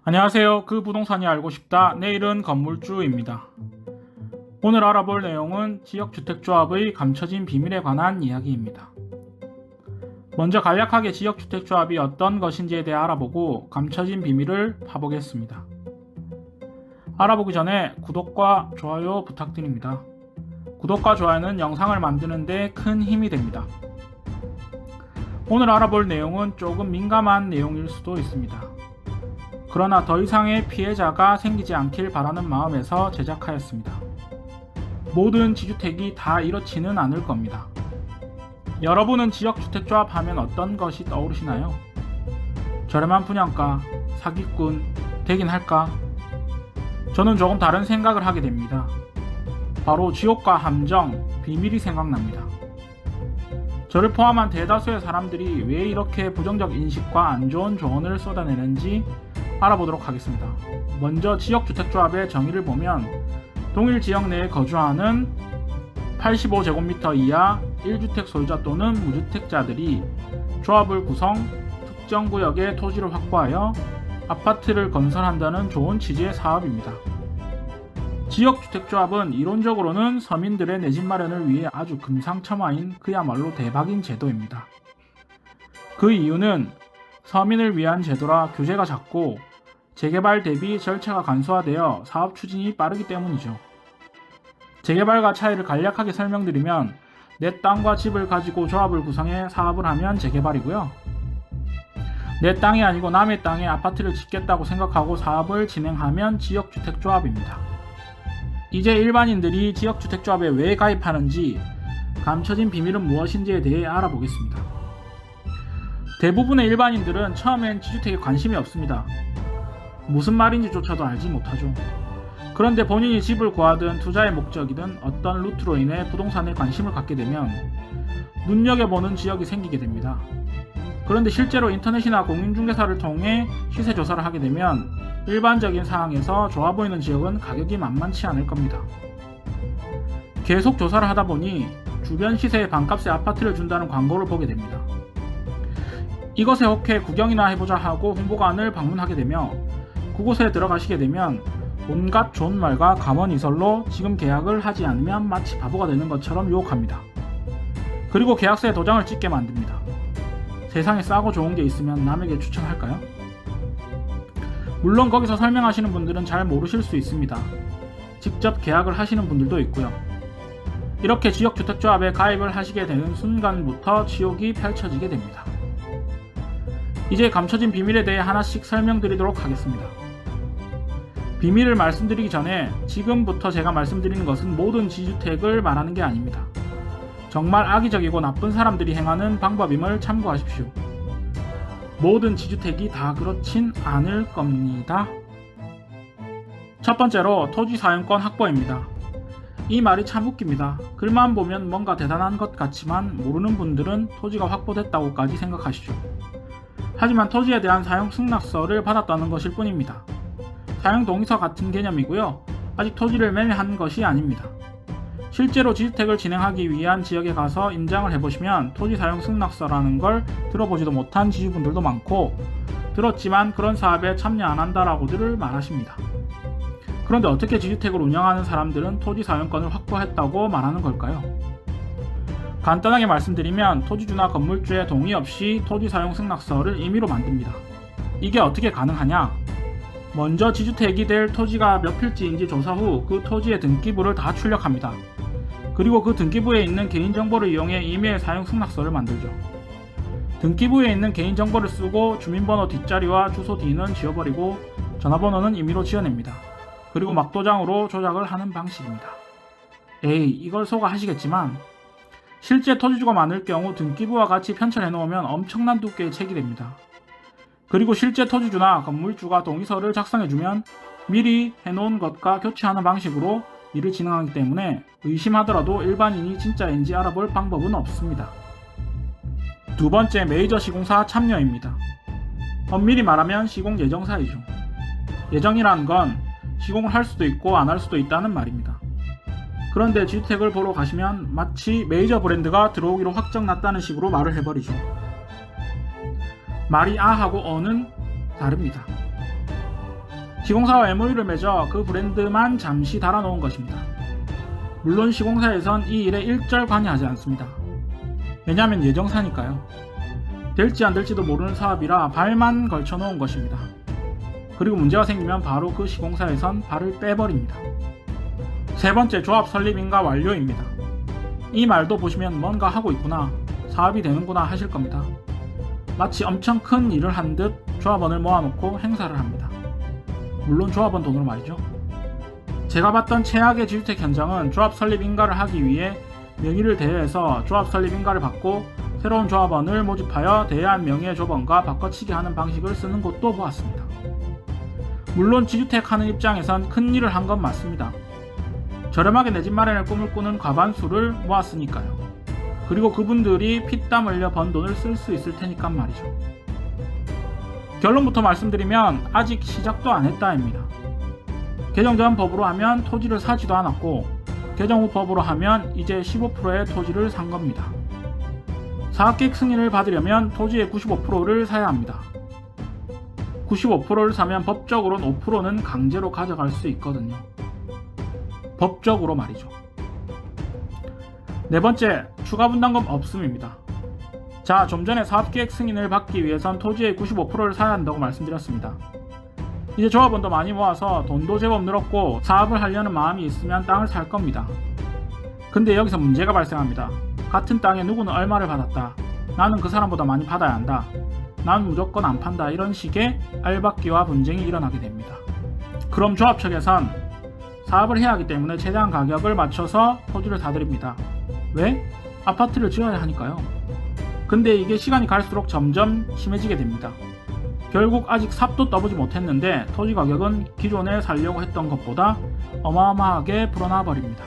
안녕하세요. 그 부동산이 알고 싶다. 내일은 건물주입니다. 오늘 알아볼 내용은 지역주택조합의 감춰진 비밀에 관한 이야기입니다. 먼저 간략하게 지역주택조합이 어떤 것인지에 대해 알아보고 감춰진 비밀을 파보겠습니다. 알아보기 전에 구독과 좋아요 부탁드립니다. 구독과 좋아요는 영상을 만드는 데 큰 힘이 됩니다. 오늘 알아볼 내용은 조금 민감한 내용일 수도 있습니다. 그러나 더 이상의 피해자가 생기지 않길 바라는 마음에서 제작하였습니다. 모든 지주택이 다 이렇지는 않을 겁니다. 여러분은 지역주택조합 하면 어떤 것이 떠오르시나요? 저렴한 분양가, 사기꾼, 되긴 할까? 저는 조금 다른 생각을 하게 됩니다. 바로 지옥과 함정, 비밀이 생각납니다. 저를 포함한 대다수의 사람들이 왜 이렇게 부정적 인식과 안 좋은 조언을 쏟아내는지 알아보도록 하겠습니다. 먼저 지역주택조합의 정의를 보면 동일 지역 내에 거주하는 85제곱미터 이하 1주택 소유자 또는 무주택자들이 조합을 구성, 특정 구역에 토지를 확보하여 아파트를 건설한다는 좋은 취지의 사업입니다. 지역주택조합은 이론적으로는 서민들의 내 집 마련을 위해 아주 금상첨화인 그야말로 대박인 제도입니다. 그 이유는 서민을 위한 제도라 규제가 작고 재개발 대비 절차가 간소화되어 사업 추진이 빠르기 때문이죠. 재개발과 차이를 간략하게 설명드리면 내 땅과 집을 가지고 조합을 구성해 사업을 하면 재개발이고요. 내 땅이 아니고 남의 땅에 아파트를 짓겠다고 생각하고 사업을 진행하면 지역주택조합입니다. 이제 일반인들이 지역주택조합에 왜 가입하는지, 감춰진 비밀은 무엇인지에 대해 알아보겠습니다. 대부분의 일반인들은 처음엔 지주택에 관심이 없습니다. 무슨 말인지조차도 알지 못하죠. 그런데 본인이 집을 구하든 투자의 목적이든 어떤 루트로 인해 부동산에 관심을 갖게 되면 눈여겨보는 지역이 생기게 됩니다. 그런데 실제로 인터넷이나 공인중개사를 통해 시세 조사를 하게 되면 일반적인 상황에서 좋아 보이는 지역은 가격이 만만치 않을 겁니다. 계속 조사를 하다 보니 주변 시세의 반값에 아파트를 준다는 광고를 보게 됩니다. 이것에 혹해 구경이나 해보자 하고 홍보관을 방문하게 되며 그곳에 들어가시게 되면 온갖 좋은 말과 감언이설로 지금 계약을 하지 않으면 마치 바보가 되는 것처럼 유혹합니다. 그리고 계약서에 도장을 찍게 만듭니다. 세상에 싸고 좋은 게 있으면 남에게 추천할까요? 물론 거기서 설명하시는 분들은 잘 모르실 수 있습니다. 직접 계약을 하시는 분들도 있고요. 이렇게 지역주택조합에 가입을 하시게 되는 순간부터 지옥이 펼쳐지게 됩니다. 이제 감춰진 비밀에 대해 하나씩 설명드리도록 하겠습니다. 비밀을 말씀드리기 전에 지금부터 제가 말씀드리는 것은 모든 지주택을 말하는 게 아닙니다. 정말 악의적이고 나쁜 사람들이 행하는 방법임을 참고하십시오. 모든 지주택이 다 그렇진 않을 겁니다. 첫 번째로 토지사용권 확보입니다. 이 말이 참 웃깁니다. 글만 보면 뭔가 대단한 것 같지만 모르는 분들은 토지가 확보됐다고까지 생각하시죠. 하지만 토지에 대한 사용 승낙서를 받았다는 것일 뿐입니다. 사용 동의서 같은 개념이고요. 아직 토지를 매매한 것이 아닙니다. 실제로 지주택을 진행하기 위한 지역에 가서 임장을 해보시면 토지 사용 승낙서라는 걸 들어보지도 못한 지주분들도 많고 들었지만 그런 사업에 참여 안 한다라고들 말하십니다. 그런데 어떻게 지주택을 운영하는 사람들은 토지 사용권을 확보했다고 말하는 걸까요? 간단하게 말씀드리면 토지주나 건물주의 동의 없이 토지 사용 승낙서를 임의로 만듭니다. 이게 어떻게 가능하냐? 먼저 지주택이 될 토지가 몇 필지인지 조사 후 그 토지의 등기부를 다 출력합니다. 그리고 그 등기부에 있는 개인정보를 이용해 이메일 사용 승낙서를 만들죠. 등기부에 있는 개인정보를 쓰고 주민번호 뒷자리와 주소 D는 지워버리고 전화번호는 임의로 지어냅니다. 그리고 막도장으로 조작을 하는 방식입니다. 이걸 속아하시겠지만 실제 토지주가 많을 경우 등기부와 같이 편찬해 놓으면 엄청난 두께의 책이 됩니다. 그리고 실제 토지주나 건물주가 동의서를 작성해주면 미리 해놓은 것과 교체하는 방식으로 일을 진행하기 때문에 의심하더라도 일반인이 진짜인지 알아볼 방법은 없습니다. 두 번째, 메이저 시공사 참여입니다. 엄밀히 말하면 시공 예정사이죠. 예정이란 건 시공을 할 수도 있고 안 할 수도 있다는 말입니다. 그런데 주택을 보러 가시면 마치 메이저 브랜드가 들어오기로 확정났다는 식으로 말을 해버리죠. 말이 아하고 어는 다릅니다. 시공사와 MOU를 맺어 그 브랜드만 잠시 달아놓은 것입니다. 물론 시공사에선 이 일에 일절 관여하지 않습니다. 왜냐하면 예정사니까요. 될지 안 될지도 모르는 사업이라 발만 걸쳐놓은 것입니다. 그리고 문제가 생기면 바로 그 시공사에선 발을 빼버립니다. 세 번째, 조합 설립 인가 완료입니다. 이 말도 보시면 뭔가 하고 있구나, 사업이 되는구나 하실 겁니다. 마치 엄청 큰 일을 한 듯 조합원을 모아놓고 행사를 합니다. 물론 조합원 돈으로 말이죠. 제가 봤던 최악의 지주택 현장은 조합 설립 인가를 하기 위해 명의를 대여해서 조합 설립 인가를 받고 새로운 조합원을 모집하여 대여한 명의의 조합원과 바꿔치기 하는 방식을 쓰는 곳도 보았습니다. 물론 지주택 하는 입장에선 큰 일을 한 건 맞습니다. 저렴하게 내 집 마련의 꿈을 꾸는 과반수를 모았으니까요. 그리고 그분들이 피땀 흘려 번 돈을 쓸 수 있을 테니까 말이죠. 결론부터 말씀드리면 아직 시작도 안 했다입니다. 개정 전 법으로 하면 토지를 사지도 않았고 개정 후 법으로 하면 이제 15%의 토지를 산 겁니다. 사업계획 승인을 받으려면 토지의 95%를 사야 합니다. 95%를 사면 법적으로는 5%는 강제로 가져갈 수 있거든요. 법적으로 말이죠. 네 번째, 추가 분담금 없음입니다. 자, 좀 전에 사업계획 승인을 받기 위해선 토지의 95%를 사야 한다고 말씀드렸습니다. 이제 조합원도 많이 모아서 돈도 제법 늘었고 사업을 하려는 마음이 있으면 땅을 살 겁니다. 근데 여기서 문제가 발생합니다. 같은 땅에 누구는 얼마를 받았다, 나는 그 사람보다 많이 받아야 한다, 나는 무조건 안 판다, 이런 식의 알박기와 분쟁이 일어나게 됩니다. 그럼 조합 측에선 사업을 해야 하기 때문에 최대한 가격을 맞춰서 토지를 사드립니다. 왜? 아파트를 지어야 하니까요. 근데 이게 시간이 갈수록 점점 심해지게 됩니다. 결국 아직 삽도 떠보지 못했는데 토지 가격은 기존에 살려고 했던 것보다 어마어마하게 불어나 버립니다.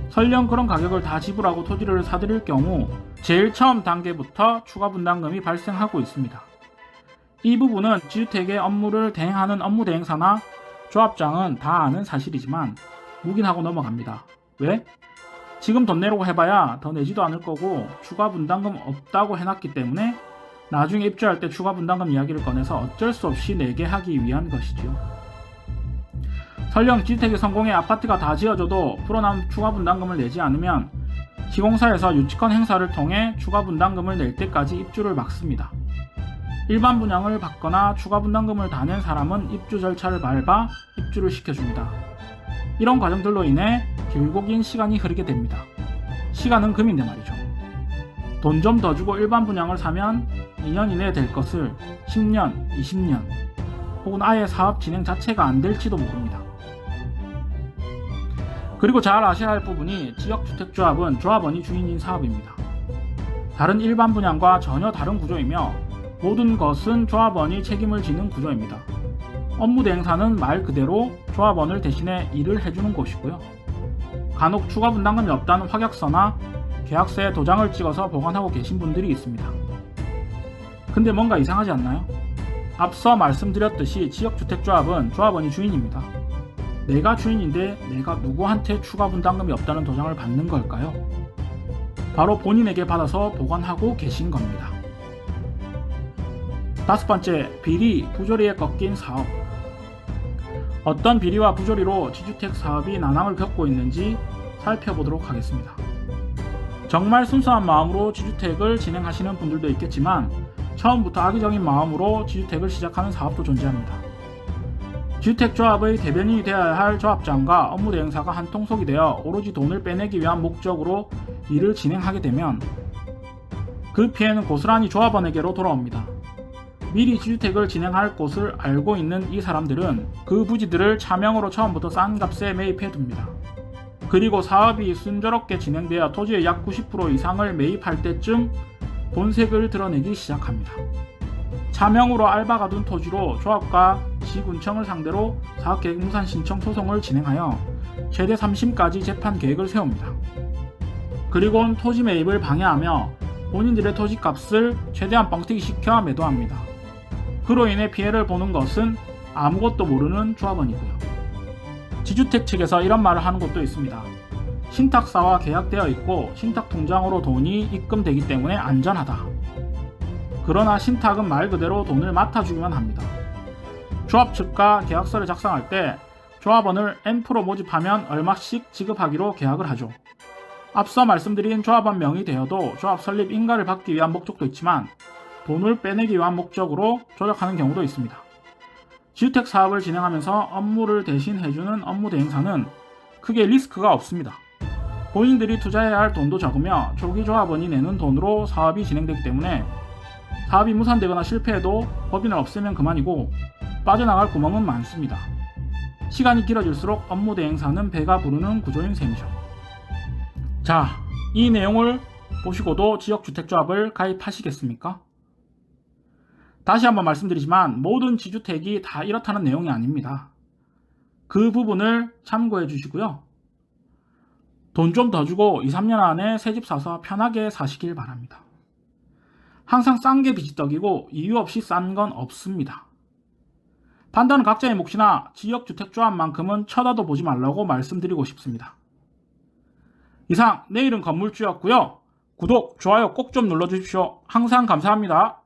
설령 그런 가격을 다 지불하고 토지를 사들일 경우 제일 처음 단계부터 추가 분담금이 발생하고 있습니다. 이 부분은 지주택의 업무를 대행하는 업무대행사나 조합장은 다 아는 사실이지만 묵인하고 넘어갑니다. 왜? 지금 돈 내라고 해봐야 더 내지도 않을 거고 추가 분담금 없다고 해놨기 때문에 나중에 입주할 때 추가 분담금 이야기를 꺼내서 어쩔 수 없이 내게 하기 위한 것이지요. 설령 지주택이 성공해 아파트가 다 지어져도 불어난 추가 분담금을 내지 않으면 시공사에서 유치권 행사를 통해 추가 분담금을 낼 때까지 입주를 막습니다. 일반 분양을 받거나 추가 분담금을 다 낸 사람은 입주 절차를 밟아 입주를 시켜줍니다. 이런 과정들로 인해 길고 긴 시간이 흐르게 됩니다. 시간은 금인데 말이죠. 돈 좀 더 주고 일반 분양을 사면 2년 이내에 될 것을 10년, 20년 혹은 아예 사업 진행 자체가 안 될지도 모릅니다. 그리고 잘 아셔야 할 부분이 지역주택조합은 조합원이 주인인 사업입니다. 다른 일반 분양과 전혀 다른 구조이며 모든 것은 조합원이 책임을 지는 구조입니다. 업무 대행사는 말 그대로 조합원을 대신해 일을 해주는 곳이고요. 간혹 추가 분담금이 없다는 확약서나 계약서에 도장을 찍어서 보관하고 계신 분들이 있습니다. 근데 뭔가 이상하지 않나요? 앞서 말씀드렸듯이 지역주택조합은 조합원이 주인입니다. 내가 주인인데 내가 누구한테 추가 분담금이 없다는 도장을 받는 걸까요? 바로 본인에게 받아서 보관하고 계신 겁니다. 다섯 번째, 비리, 부조리에 꺾인 사업. 어떤 비리와 부조리로 지주택 사업이 난항을 겪고 있는지 살펴보도록 하겠습니다. 정말 순수한 마음으로 지주택을 진행하시는 분들도 있겠지만 처음부터 악의적인 마음으로 지주택을 시작하는 사업도 존재합니다. 지주택조합의 대변인이 되어야 할 조합장과 업무대행사가 한통속이 되어 오로지 돈을 빼내기 위한 목적으로 일을 진행하게 되면 그 피해는 고스란히 조합원에게로 돌아옵니다. 미리 지주택을 진행할 곳을 알고 있는 이 사람들은 그 부지들을 차명으로 처음부터 싼 값에 매입해둡니다. 그리고 사업이 순조롭게 진행되어 토지의 약 90% 이상을 매입할 때쯤 본색을 드러내기 시작합니다. 차명으로 알바가 둔 토지로 조합과 시군청을 상대로 사업계획 무산 신청 소송을 진행하여 최대 3심까지 재판 계획을 세웁니다. 그리고는 토지 매입을 방해하며 본인들의 토지값을 최대한 뻥튀기 시켜 매도합니다. 그로 인해 피해를 보는 것은 아무것도 모르는 조합원이고요. 지주택 측에서 이런 말을 하는 곳도 있습니다. 신탁사와 계약되어 있고 신탁통장으로 돈이 입금되기 때문에 안전하다. 그러나 신탁은 말 그대로 돈을 맡아주기만 합니다. 조합 측과 계약서를 작성할 때 조합원을 N프로 모집하면 얼마씩 지급하기로 계약을 하죠. 앞서 말씀드린 조합원 명의 되어도 조합 설립 인가를 받기 위한 목적도 있지만 돈을 빼내기 위한 목적으로 조작하는 경우도 있습니다. 지주택 사업을 진행하면서 업무를 대신 해주는 업무 대행사는 크게 리스크가 없습니다. 본인들이 투자해야 할 돈도 적으며 초기 조합원이 내는 돈으로 사업이 진행되기 때문에 사업이 무산되거나 실패해도 법인을 없애면 그만이고 빠져나갈 구멍은 많습니다. 시간이 길어질수록 업무 대행사는 배가 부르는 구조인 셈이죠. 자, 이 내용을 보시고도 지역주택조합을 가입하시겠습니까? 다시 한번 말씀드리지만 모든 지주택이 다 이렇다는 내용이 아닙니다. 그 부분을 참고해 주시고요. 돈 좀 더 주고 2-3년 안에 새 집 사서 편하게 사시길 바랍니다. 항상 싼 게 비지떡이고 이유 없이 싼 건 없습니다. 판단은 각자의 몫이나 지역주택조합만큼은 쳐다도 보지 말라고 말씀드리고 싶습니다. 이상 내일은 건물주였고요. 구독, 좋아요 꼭 좀 눌러주십시오. 항상 감사합니다.